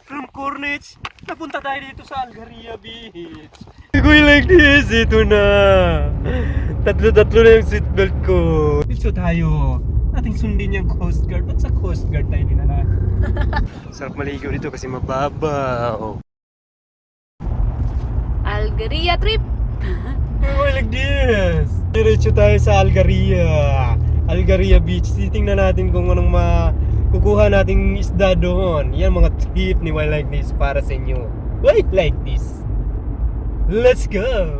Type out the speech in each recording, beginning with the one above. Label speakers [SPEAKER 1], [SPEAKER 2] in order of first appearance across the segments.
[SPEAKER 1] From Cornets, napunta tayo dito sa Algaria Beach. Going like this, ito na. Tatlo na yung seatbelt ko. Dito tayo. Ating sundin yung Coast Guard. Ba't sa Coast Guard tayo dinala? Sarap maligo dito kasi mababaw.
[SPEAKER 2] Algaria trip!
[SPEAKER 1] Going like this. Diretso tayo sa Algaria. Algaria Beach. Titingnan natin kung anong kukuha nating isda doon. Yan mga tip ni Why Like This para sa inyo. Why Like This? Let's go!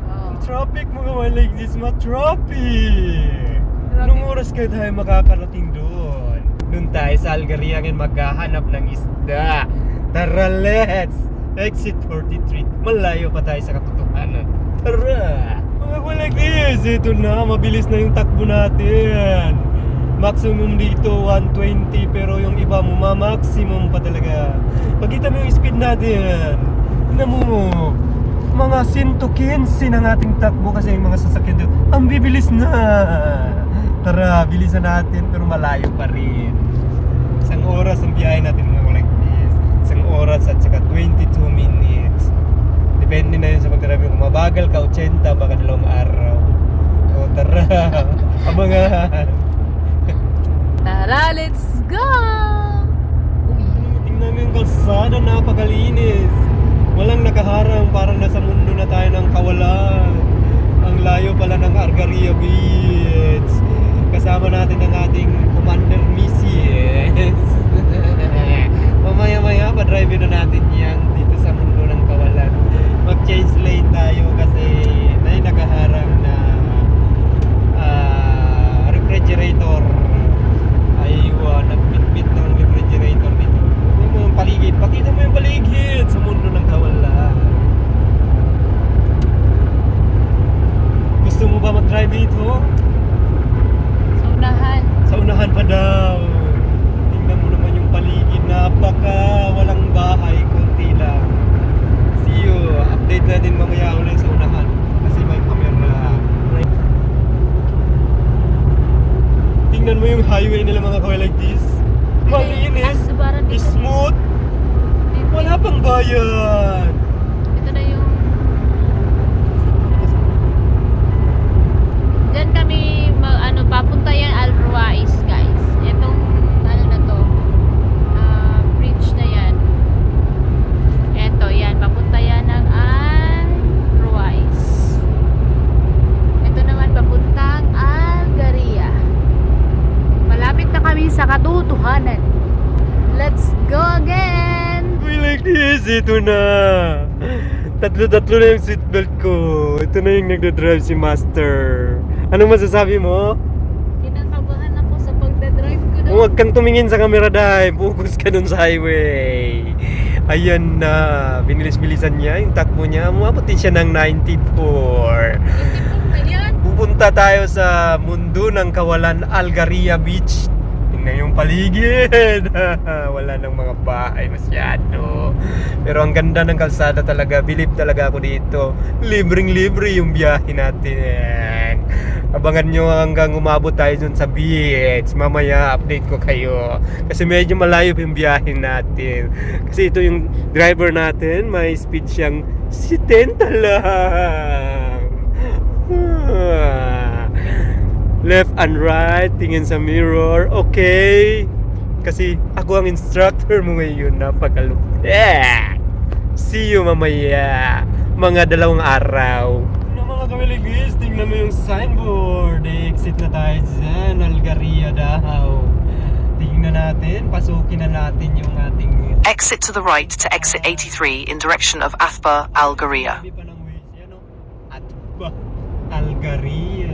[SPEAKER 2] Wow.
[SPEAKER 1] Traffic mga Why Like This, ma-traffic! Anong oras kayo tayo makakarating doon? Doon tayo sa Algaria ngayon maghahanap ng isda. Tara, let's! Exit 43. Malayo pa tayo sa katotohanan. Tara! Mga Why Like This, ito na, mabilis na yung takbo natin. Maximum dito 120 pero yung iba mo maximum pa talaga. Pagkita mo yung speed natin. Tingnan mo. Mga 115 ng ating takbo kasi yung mga sasakyan dito. Ang bibilis na. Tara, bilisan natin pero malayo pa rin. Isang oras ang biyahe natin mga like this. Isang oras at saka 22 minutes. Depende na yun sa pagdarabi. Kung mabagal ka 80 baka 2 araw. O tara, abangan.
[SPEAKER 2] Tara, let's go!
[SPEAKER 1] Tingnan mo yung kalsada, napakalinis. Walang nakaharang, parang nasa mundo na tayo ng kawalan. Ang layo pala ng Algaria Beach. Kasama natin ang ating Commander Mrs. Mamaya-maya pa drive na natin yan dito sa mundo ng kawalan. Mag-change lane tayo kasi may nakaharang na refrigerator. Aywa, nagpit-pit ng refrigerator dito. Tingnan mo yung paligid. Pakita mo yung paligid sa mundo ng kawalan. Gusto mo ba mag-drive dito?
[SPEAKER 2] Sa unahan.
[SPEAKER 1] Sa unahan pa daw. Tingnan mo naman yung paligid. Napaka walang bahay. Kunti lang. See you. Update natin mamaya ulit sa unahan. Kasi may camera. Tingnan mo yung highway nila mga kaway like this. Malinis. Smooth. Wala pang bayan.
[SPEAKER 2] Ito na yung... Diyan kami papunta yan Al Ruwais guys. Itong na to bridge na yan. Ito yan, papunta yan ng Al Ruwais. Ito naman papuntang Algaria. Malapit na kami sa katotohanan. Let's go again!
[SPEAKER 1] We like this. Ito na. Tatlo na yung seatbelt ko. Ito na yung nagdadrive si Master. Anong masasabi mo?
[SPEAKER 2] Kinakabahan ako sa pagdadrive ko na.
[SPEAKER 1] Huwag kang tumingin sa camera dahil focus ka dun sa highway. Ayan na. Binilis-bilisan niya. Yung takbo niya. Umabot din siya ng 94.
[SPEAKER 2] Hindi po ba yan?
[SPEAKER 1] Pupunta tayo sa mundo ng kawalan Algaria Beach. Tingnan yung paligid. Wala nang mga bahay masyado. Pero ang ganda ng kalsada talaga. Believe talaga ako dito. Libreng-libre yung biyahe natin. Abangan nyo hanggang umabot tayo dun sa beach. Mamaya update ko kayo. Kasi medyo malayo yung biyahe natin. Kasi ito yung driver natin. May speed siyang 70 lang. Left and right, tingin sa mirror, okay? Kasi ako ang instructor mo ngayon, napakalupit. See you mamaya, mga 2 araw. Mga kamiligis, tingnan mo yung signboard. Exit na tayo dyan, Algaria daw. Tingnan natin, pasukin na natin yung ating...
[SPEAKER 3] Exit to the right to exit 83 in direction of Athbar, Algaria.
[SPEAKER 1] Sabi pa ng Waze, yan o. Athbar, Algaria.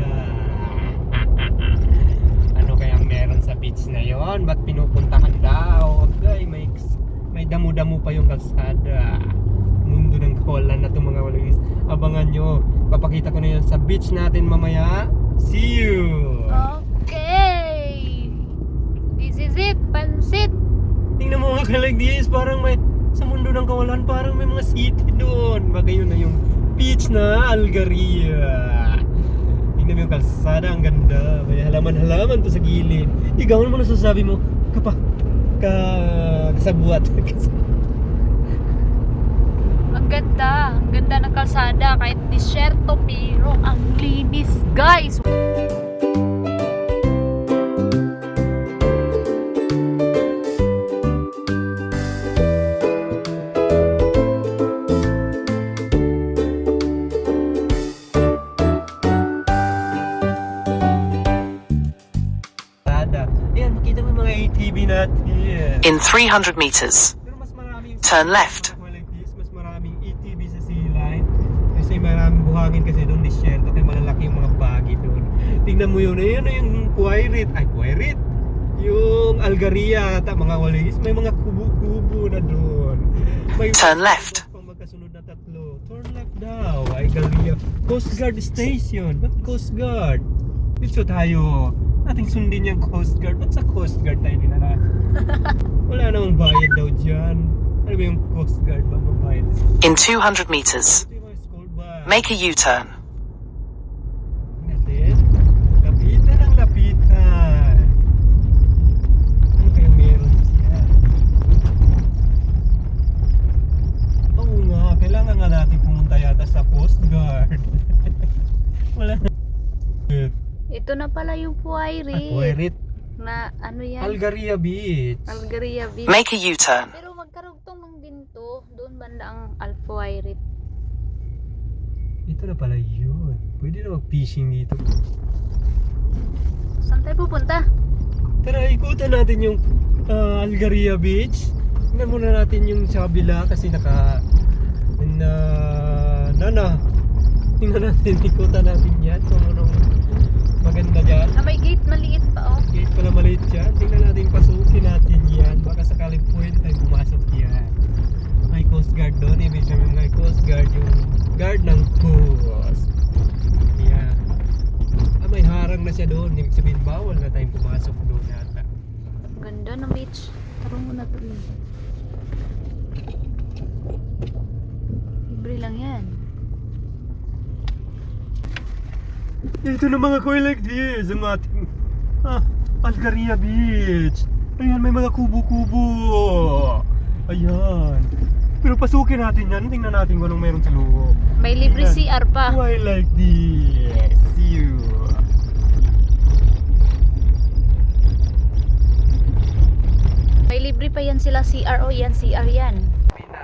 [SPEAKER 1] Ano kayang meron sa beach na yon? Ba't pinupuntahan daw? Okay, may damo-damo pa yung kalsada. Mundo ng kawalan na itong mga walis. Abangan nyo. Papakita ko na yun sa beach natin mamaya. See you!
[SPEAKER 2] Okay! This is it, pansit!
[SPEAKER 1] Tingnan mo mga like this. Parang may, sa mundo ng kawalan, parang may mga city doon. Bagay yun na yung beach na Algaria. Tingnan mo yung kalsada, ang ganda. May halaman-halaman to sa gilid. Ikaw ano mo nasasabi mo? Kasabuat.
[SPEAKER 2] Ang ganda. Ang ganda ng kalsada. Kahit disyerto, pero ang linis, guys.
[SPEAKER 1] Ayan, makita mo yung mga ATV natin.
[SPEAKER 3] In 300 meters,
[SPEAKER 1] Pero mas maraming
[SPEAKER 3] turn left.
[SPEAKER 1] mas maraming ATV sa C-line. Kasi maraming buhangin kasi doon, disyerto. Kaya malalaki yung mga bagi doon. Tingnan mo yun. Ayan na yung Kuwait. Yung Algaria ata, mga walis. May mga kubo-kubo na doon. May
[SPEAKER 3] Turn left.
[SPEAKER 1] pang magkasunod na tatlo. Turn left daw. Algaria. Coast Guard Station. Ba't Coast Guard? Dito tayo. Ating sundin yung Coast Guard. Ba't sa Coast Guard tayo dinala? Wala namang bayad daw dyan. Ano ba yung Coast Guard ba? Mabayad.
[SPEAKER 3] In 200 meters,
[SPEAKER 1] Ito yung mga school bus.
[SPEAKER 3] make a U-turn.
[SPEAKER 1] Natin. Lapitan ang lapitan. Ano kayang meron siya? Oo nga, kailangan nga natin pumunta yata sa Coast Guard. Wala na.
[SPEAKER 2] Ito na pala yung Puayrit.
[SPEAKER 1] Kuwait.
[SPEAKER 2] Na ano yan?
[SPEAKER 1] Algaria Beach.
[SPEAKER 2] Algaria Beach.
[SPEAKER 3] Make a U-turn.
[SPEAKER 2] Pero magkarugtong ng dinto, doon banda ang Alpuayrit.
[SPEAKER 1] Ito na pala yun. Pwede na mag-fishing dito.
[SPEAKER 2] Saan tayo pupunta?
[SPEAKER 1] Tara, ikutan natin yung Algaria Beach. Tingnan muna natin yung sa kabila kasi tingnan natin, ikutan natin yan. Kung anong maganda dyan.
[SPEAKER 2] Na may gate maliit pa, oh.
[SPEAKER 1] Gate pala maliit dyan. Tingnan natin, pasukin natin yan. Baka sakaling pwede tayo pumasok yan. May Coast Guard doon. Ibig sabihin may Coast Guard, yung guard ng coast. Yan. May harang na siya doon. Ibig sabihin bawal na tayong pumasok doon yata.
[SPEAKER 2] Ganda ng beach. Taro mo na tuloy. Libre lang yan.
[SPEAKER 1] Ito na mga koy like this, ang ating Algaria Beach. Ayan, may mga kubo-kubo. Ayan. Pero pasukin natin yan, tingnan natin kung anong meron sa loob.
[SPEAKER 2] May libre
[SPEAKER 1] Ayan.
[SPEAKER 2] CR pa.
[SPEAKER 1] Why like this? You.
[SPEAKER 2] May libre pa yan sila CR. O yan, CR yan.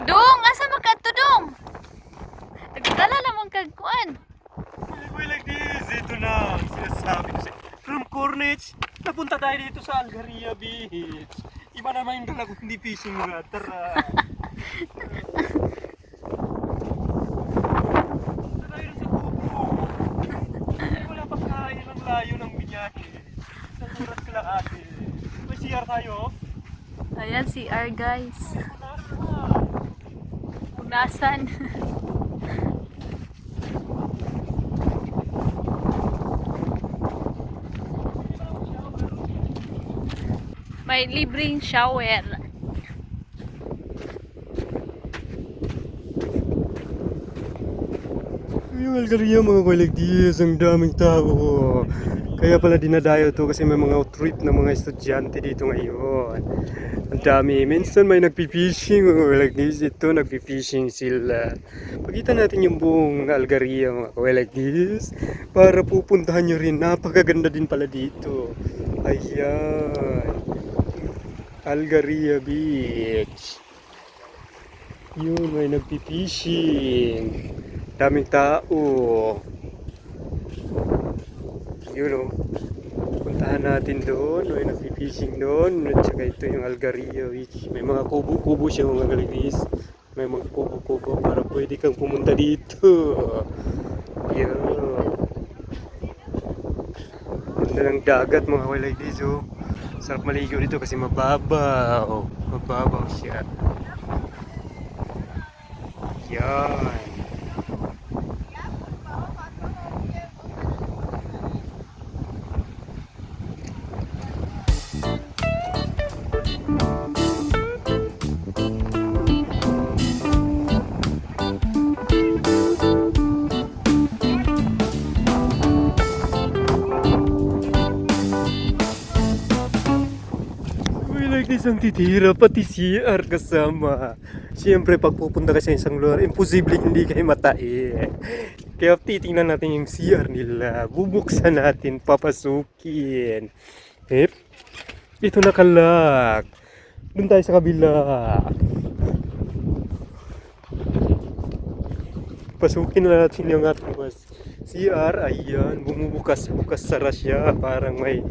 [SPEAKER 2] Dong! Asa magkanto, Dong? Nagdala naman kagkuan.
[SPEAKER 1] Why like this? Ito na, ang sinasabi ko sa'yo. From Corniche, napunta tayo dito sa Algaria Beach. Iba naman yung dala ko, hindi fishing rod. Tara. Tara sa kubo. Wala pa kain ang layo ng binyahe. Isang oras ka lang ate. May CR tayo.
[SPEAKER 2] Ayan, CR guys. Punasan. May libreng shower.
[SPEAKER 1] Yung Algaria mga kolektis, ang daming tao. Kaya pala dinadayo to kasi may mga trip na mga estudyante dito ngayon. Ang dami. Minsan may nagpipishing mga kolektis. Ito nagpipishing sila. Pakita natin yung buong Algaria mga kolektis para pupuntahan nyo rin. Napakaganda din pala dito. Ayan. Algaria Beach. Yun, may nagpipishing. Daming tao. Yun o. Puntahan natin doon. May nagpipishing doon. At saka ito yung Algaria Beach. May mga kubo-kubo siya mga kalibis. May mga kubo-kubo para pwede kang pumunta dito. Yun. Ganda ng dagat mga kalibis o. Sarap maligo dito kasi mababaw. Mababaw siya. Yan. Like this Walang titira, pati CR kasama. Siyempre, pag pupunta ka sa isang lugar, imposible hindi kayo matain. Kaya titingnan natin yung CR nila. Bubuksan natin, papasukin. Ito nakalak. Doon tayo sa kabila. Pasukin na natin yung ating CR. Ayan, bumubukas-bukas sara siya. Parang may...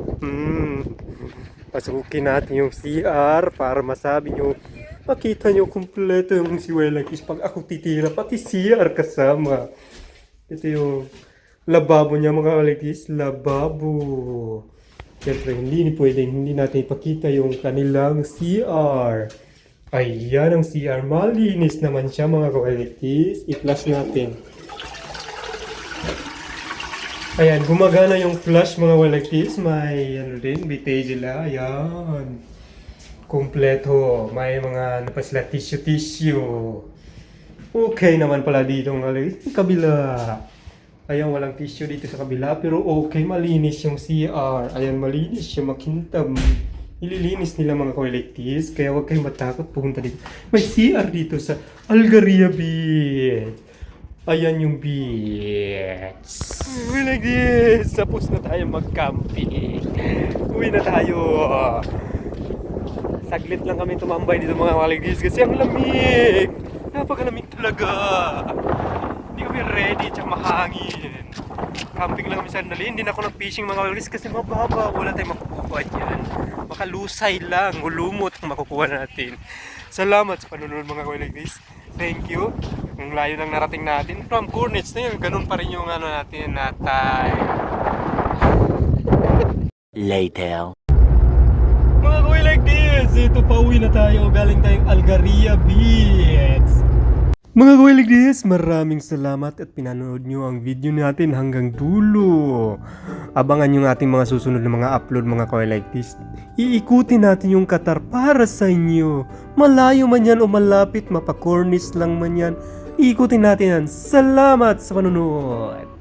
[SPEAKER 1] Pasukin natin yung CR para masabi nyo, makita nyo kumpleto yung si Welakis. Pag ako titira, pati CR kasama. Ito yung lababo niya mga Welakis. Lababo. Siyempre, hindi natin ipakita yung kanilang CR. Ayan ang CR. Malinis naman siya mga Welakis. I-flash natin. Ayan, gumagana yung flash mga Welakis. May may tela. Ayan. Kompleto. May mga napasla tissue. Okay naman pala dito mga Welakis. Kabila. Ayan, walang tissue dito sa kabila. Pero okay, malinis yung CR. Ayan, malinis siya, makintab. Ililinis nila mga Welakis. Kaya huwag kayong matakot pupunta dito. May CR dito sa Algaria Beach. Ayan yung beach. Welakis, tapos na tayo mag-camping. Uwi na tayo. Saglit lang kami tumambay dito mga Welakis kasi ang lamig. Napakalamig talaga. Hindi kami ready, tsaka mahangin. Camping lang kami sandali. Hindi na ako nag-fishing mga Welakis kasi mababa. Wala tayong makukuha dyan. Makalusay lang, ulumot ang makukuha natin. Salamat sa panonood mga Welakis. Thank you. Ang layo nang narating natin. From Cornets na yun, ganun pa rin yung natin na time.
[SPEAKER 4] Later.
[SPEAKER 1] Mga Welakis, ito pauwi na tayo. Galing tayong Algaria Beach. Mga Welakis, maraming salamat at pinanood nyo ang video natin hanggang dulo. Abangan nyo ang ating mga susunod na mga upload mga Welakis. Iikutin natin yung Qatar para sa inyo. Malayo man yan o malapit, mapakornis lang man yan. Iikutin natin yan. Salamat sa panonood.